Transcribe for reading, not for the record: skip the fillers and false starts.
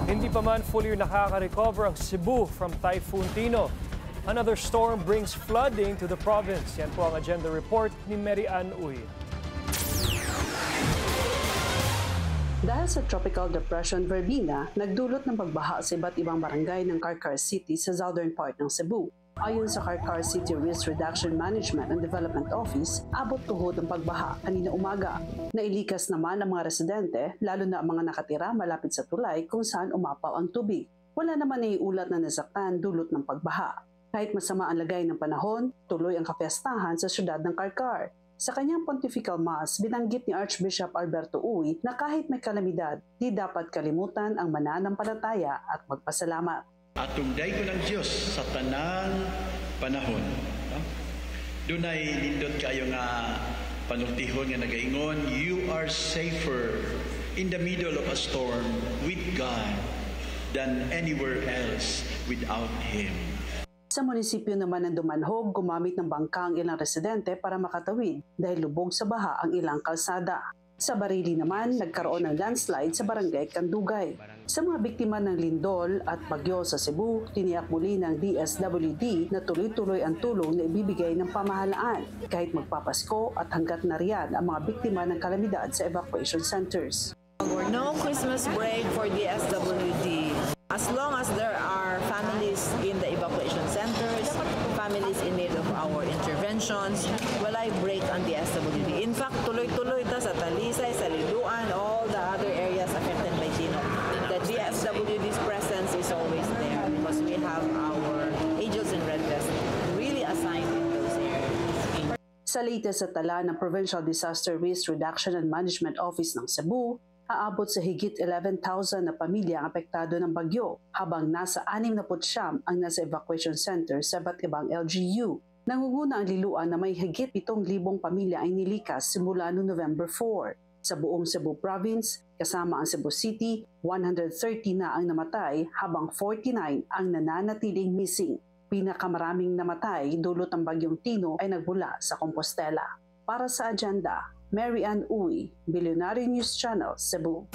Hindi pa man fully nakaka-recover ang Cebu from Typhoon Tino. Another storm brings flooding to the province. Yan po ang agenda report ni Mary Ann Uy. Dahil sa Tropical Depression Verbena, nagdulot ng pagbaha sa iba't ibang barangay ng Carcar City sa southern part ng Cebu. Ayon sa Carcar City Risk Reduction Management and Development Office, abot tuhod ang pagbaha kanina umaga. Nailikas naman ang mga residente, lalo na ang mga nakatira malapit sa tulay kung saan umapaw ang tubig. Wala naman naiulat na nasaktan dulot ng pagbaha. Kahit masama ang lagay ng panahon, tuloy ang kapiyastahan sa syudad ng Carcar. Sa kanyang Pontifical Mass, binanggit ni Archbishop Alberto Uy na kahit may kalamidad, di dapat kalimutan ang mananampalataya at magpasalamat. Atungday ko ng Diyos sa tanang panahon. No? Dunay nindot kayo nga panultihon nga nagaingon, you are safer in the middle of a storm with God than anywhere else without Him. Sa munisipyo naman ng Dumanhog, gumamit ng bangka ang ilang residente para makatawid dahil lubog sa baha ang ilang kalsada. Sa Barili naman, nagkaroon ng landslide sa barangay Kandugay. Sa mga biktima ng lindol at bagyo sa Cebu, tiniyak muli ng DSWD na tuloy-tuloy ang tulong na ibibigay ng pamahalaan kahit magpapasko at hanggat nariyan ang mga biktima ng kalamidad sa evacuation centers. No Christmas break for DSWD. As long as there are families in the evacuation centers, families in need of our interventions, walay break on DSWD. In fact, tuloy-tuloy ta sa Talisay, sa Liluan, all the other areas affected by Tino. The DSWD's presence is always there because we have our Angels in Red Vest really assigned in those areas. Sa latest sa tala ng Provincial Disaster Risk Reduction and Management Office ng Cebu, aabot sa higit 11,000 na pamilya ang apektado ng bagyo, habang nasa 69 ang nasa evacuation center sa iba't ibang LGU. Nangunguna ang Liluan na may higit 7,000 pamilya ay nilikas simula noong November 4. Sa buong Cebu Province, kasama ang Cebu City, 130 na ang namatay habang 49 ang nananatiling missing. Pinakamaraming namatay dulot ng bagyong Tino ay nagmula sa Compostela. Para sa agenda, Mary Ann Uy, Billionaire News Channel, Cebu.